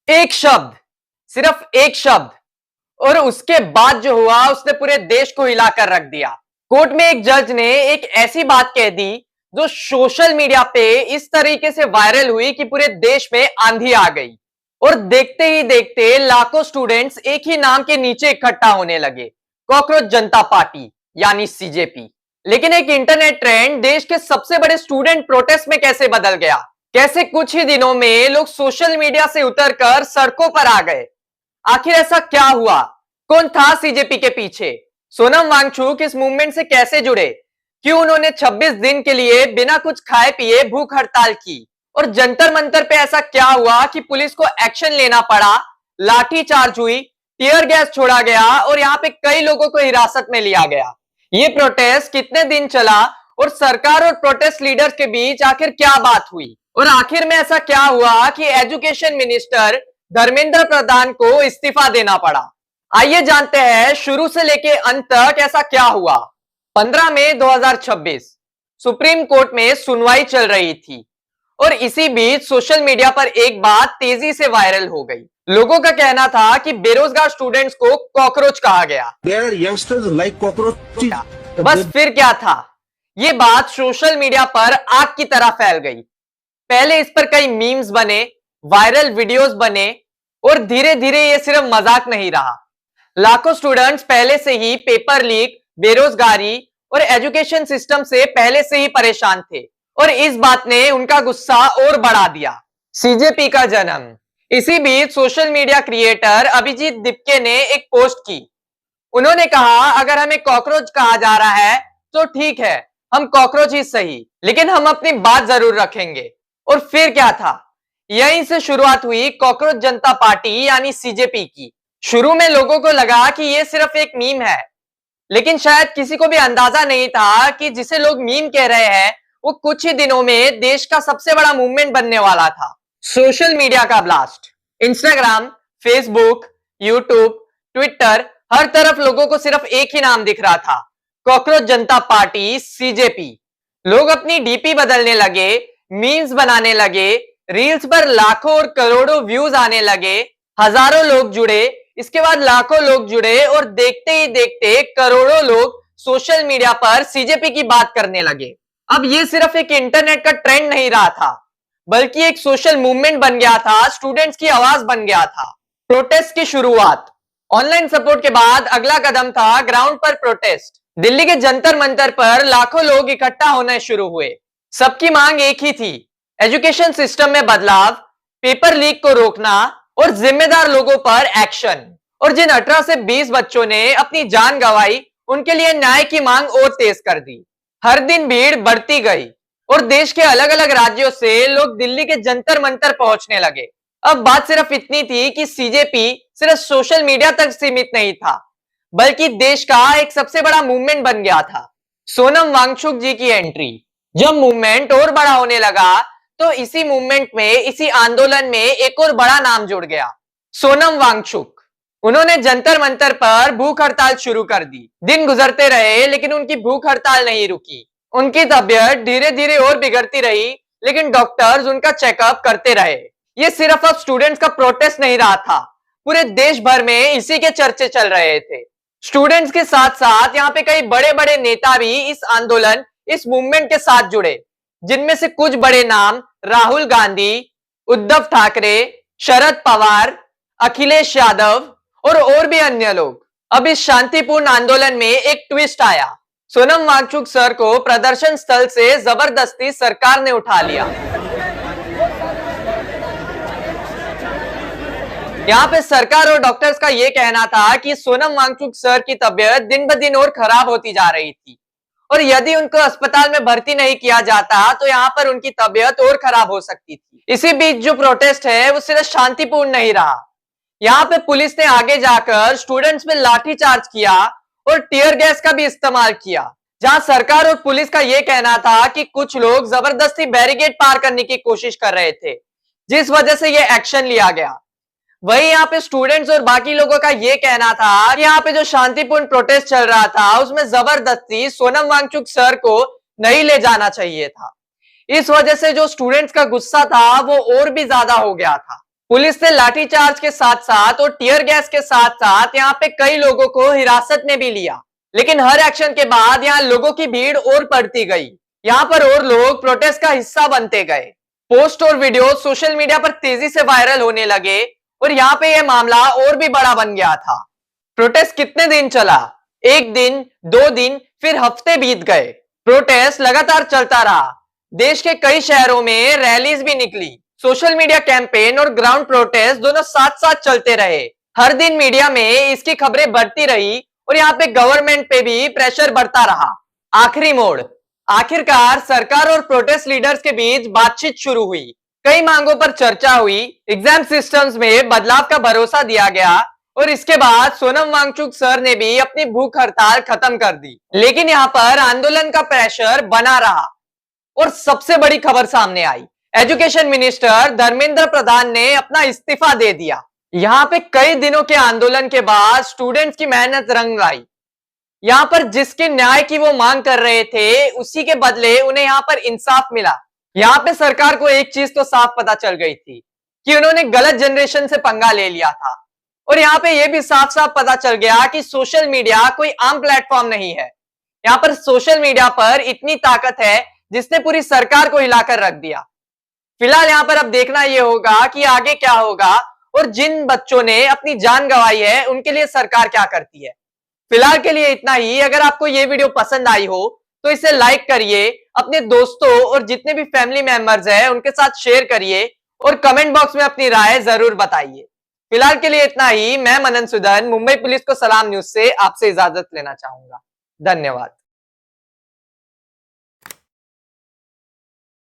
एक शब्द, सिर्फ एक शब्द, और उसके बाद जो हुआ उसने पूरे देश को हिलाकर रख दिया। कोर्ट में एक जज ने एक ऐसी बात कह दी जो सोशल मीडिया पे इस तरीके से वायरल हुई कि पूरे देश में आंधी आ गई। और देखते ही देखते लाखों स्टूडेंट्स एक ही नाम के नीचे इकट्ठा होने लगे, कॉकरोच जनता पार्टी यानी सीजेपी। लेकिन एक इंटरनेट ट्रेंड देश के सबसे बड़े स्टूडेंट प्रोटेस्ट में कैसे बदल गया, कैसे कुछ ही दिनों में लोग सोशल मीडिया से उतरकर सड़कों पर आ गए। आखिर ऐसा क्या हुआ, कौन था सीजेपी के पीछे, सोनम वांगचुक इस मूवमेंट से कैसे जुड़े, क्यों उन्होंने 26 दिन के लिए बिना कुछ खाए पिए भूख हड़ताल की, और जंतर मंतर पे ऐसा क्या हुआ कि पुलिस को एक्शन लेना पड़ा, लाठी चार्ज हुई, टीयर गैस छोड़ा गया और यहाँ पे कई लोगों को हिरासत में लिया गया। ये प्रोटेस्ट कितने दिन चला और सरकार और प्रोटेस्ट लीडर्स के बीच आखिर क्या बात हुई, और आखिर में ऐसा क्या हुआ कि एजुकेशन मिनिस्टर धर्मेंद्र प्रधान को इस्तीफा देना पड़ा। आइए जानते हैं शुरू से लेके अंत तक ऐसा क्या हुआ। 15 मई 2026 सुप्रीम कोर्ट में सुनवाई चल रही थी और इसी बीच सोशल मीडिया पर एक बात तेजी से वायरल हो गई। लोगों का कहना था कि बेरोजगार स्टूडेंट्स को कॉकरोच कहा गया। youngsters like cockroaches. बस फिर क्या था, ये बात सोशल मीडिया पर आग की तरह फैल गई। पहले इस पर कई मीम्स बने, वायरल वीडियोस बने और धीरे धीरे ये सिर्फ मजाक नहीं रहा। लाखों स्टूडेंट्स पहले से ही पेपर लीक, बेरोजगारी और एजुकेशन सिस्टम से पहले से ही परेशान थे और इस बात ने उनका गुस्सा और बढ़ा दिया। सीजेपी का जन्म। इसी बीच social media creator Abhijit Dipke ने एक पोस्ट की। उन्होंने कहा, अगर हमें कॉकरोच कहा जा रहा है तो ठीक है, हम कॉकरोच ही सही, लेकिन हम अपनी बात जरूर रखेंगे। और फिर क्या था, यहीं से शुरुआत हुई कॉकरोच जनता पार्टी यानी सीजेपी की। शुरू में लोगों को लगा कि यह सिर्फ एक मीम है, लेकिन शायद किसी को भी अंदाजा नहीं था कि जिसे लोग मीम कह रहे हैं वो कुछ ही दिनों में देश का सबसे बड़ा मूवमेंट बनने वाला था। सोशल मीडिया का blast. Instagram, Facebook, YouTube, Twitter, हर तरफ लोगों को सिर्फ एक ही नाम दिख रहा था, कॉकरोच जनता पार्टी सीजेपी। लोग अपनी डीपी बदलने लगे, मीम्स बनाने लगे, रील्स पर लाखों और करोड़ों व्यूज आने लगे, हजारों लोग जुड़े, इसके बाद लाखों लोग जुड़े और देखते ही देखते करोड़ों लोग सोशल मीडिया पर सीजेपी की बात करने लगे। अब ये सिर्फ एक इंटरनेट का ट्रेंड नहीं रहा था, बल्कि एक सोशल मूवमेंट बन गया था, स्टूडेंट्स की आवाज बन गया था। प्रोटेस्ट की शुरुआत। ऑनलाइन सपोर्ट के बाद अगला कदम था ग्राउंड पर प्रोटेस्ट। दिल्ली के जंतर मंतर पर लाखों लोग इकट्ठा होने शुरू हुए। सबकी मांग एक ही थी, एजुकेशन सिस्टम में बदलाव, पेपर लीक को रोकना और जिम्मेदार लोगों पर एक्शन। और जिन 18 से 20 बच्चों ने अपनी जान गंवाई, उनके लिए न्याय की मांग और तेज कर दी। हर दिन भीड़ बढ़ती गई और देश के अलग अलग राज्यों से लोग दिल्ली के जंतर मंतर पहुंचने लगे। अब बात सिर्फ इतनी थी कि सीजेपी सिर्फ सोशल मीडिया तक सीमित नहीं था, बल्कि देश का एक सबसे बड़ा मूवमेंट बन गया था। सोनम वांगचुक जी की एंट्री। जब मूवमेंट और बड़ा होने लगा तो इसी मूवमेंट में, इसी आंदोलन में एक और बड़ा नाम जुड़ गया, सोनम वांगचुक। उन्होंने जंतर मंतर पर भूख हड़ताल शुरू कर दी। दिन गुजरते रहे लेकिन उनकी भूख हड़ताल नहीं रुकी। उनकी तबीयत धीरे धीरे और बिगड़ती रही, लेकिन डॉक्टर्स उनका चेकअप करते रहे। ये सिर्फ अब स्टूडेंट्स का प्रोटेस्ट नहीं रहा था, पूरे देश भर में इसी के चर्चे चल रहे थे। स्टूडेंट्स के साथ साथ यहाँ पे कई बड़े बड़े नेता भी इस आंदोलन, इस मूवमेंट के साथ जुड़े, जिनमें से कुछ बड़े नाम राहुल गांधी, उद्धव ठाकरे, शरद पवार, अखिलेश यादव और भी अन्य लोग। अब इस शांतिपूर्ण आंदोलन में एक ट्विस्ट आया। सोनम वांगचुक सर को प्रदर्शन स्थल से जबरदस्ती सरकार ने उठा लिया। यहाँ पे सरकार और डॉक्टर्स का यह कहना था कि सोनम वांगचुक सर की तबीयत दिन ब दिन और खराब होती जा रही थी और यदि उनको अस्पताल में भर्ती नहीं किया जाता तो यहाँ पर उनकी तबीयत और खराब हो सकती थी। इसी बीच जो प्रोटेस्ट है वो सिर्फ शांतिपूर्ण नहीं रहा। यहाँ पे पुलिस ने आगे जाकर स्टूडेंट्स में लाठी चार्ज किया और टीयर गैस का भी इस्तेमाल किया। जहां सरकार और पुलिस का यह कहना था कि कुछ लोग जबरदस्ती बैरिकेड पार करने की कोशिश कर रहे थे, जिस वजह से यह एक्शन लिया गया, वही यहाँ पे स्टूडेंट्स और बाकी लोगों का यह कहना था कि यहाँ पे जो शांतिपूर्ण प्रोटेस्ट चल रहा था उसमें जबरदस्ती सोनम वांगचुक सर को नहीं ले जाना चाहिए था। इस वजह से जो स्टूडेंट्स का गुस्सा था वो और भी ज्यादा हो गया था। पुलिस ने लाठीचार्ज के साथ साथ और टीयर गैस के साथ साथ यहाँ पे कई लोगों को हिरासत में भी लिया, लेकिन हर एक्शन के बाद यहाँ लोगों की भीड़ और बढ़ती गई। यहाँ पर और लोग प्रोटेस्ट का हिस्सा बनते गए। पोस्ट और वीडियो सोशल मीडिया पर तेजी से वायरल होने लगे और यहाँ पे यह मामला और भी बड़ा बन गया था। प्रोटेस्ट कितने दिन चला? एक दिन, 2 दिन, फिर हफ्ते बीत गए। प्रोटेस्ट लगातार चलता रहा। देश के कई शहरों में रैलीज भी निकली। सोशल मीडिया कैंपेन और ग्राउंड प्रोटेस्ट दोनों साथ साथ चलते रहे। हर दिन मीडिया में इसकी खबरें बढ़ती रही और यहाँ पे गवर्नमेंट पे भी प्रेशर बढ़ता रहा। आखिरी मोड़, आखिरकार सरकार और प्रोटेस्ट लीडर्स के बीच बातचीत शुरू हुई। कई मांगों पर चर्चा हुई। एग्जाम सिस्टम्स में बदलाव का भरोसा दिया गया और इसके बाद सोनम वांगचुक सर ने भी अपनी भूख हड़ताल खत्म कर दी। लेकिन यहाँ पर आंदोलन का प्रेशर बना रहा और सबसे बड़ी खबर सामने आई। एजुकेशन मिनिस्टर धर्मेंद्र प्रधान ने अपना इस्तीफा दे दिया। यहाँ पे कई दिनों के आंदोलन के बाद स्टूडेंट्स की मेहनत रंग लाई। यहाँ पर जिसके न्याय की वो मांग कर रहे थे, उसी के बदले उन्हें यहाँ पर इंसाफ मिला। यहाँ पे सरकार को एक चीज तो साफ पता चल गई थी कि उन्होंने गलत जनरेशन से पंगा ले लिया था। और यहाँ पे ये भी साफ साफ पता चल गया कि सोशल मीडिया कोई आम प्लेटफॉर्म नहीं है। यहाँ पर सोशल मीडिया पर इतनी ताकत है जिसने पूरी सरकार को हिलाकर रख दिया। फिलहाल यहाँ पर अब देखना यह होगा कि आगे क्या होगा और जिन बच्चों ने अपनी जान गंवाई है उनके लिए सरकार क्या करती है। फिलहाल के लिए इतना ही। अगर आपको ये वीडियो पसंद आई हो तो इसे लाइक करिए, अपने दोस्तों और जितने भी फैमिली मेंबर्स हैं उनके साथ शेयर करिए और कमेंट बॉक्स में अपनी राय जरूर बताइए। फिलहाल के लिए इतना ही। मैं मनन सुदन मुंबई पुलिस को सलाम न्यूज से आपसे इजाजत लेना चाहूंगा। धन्यवाद।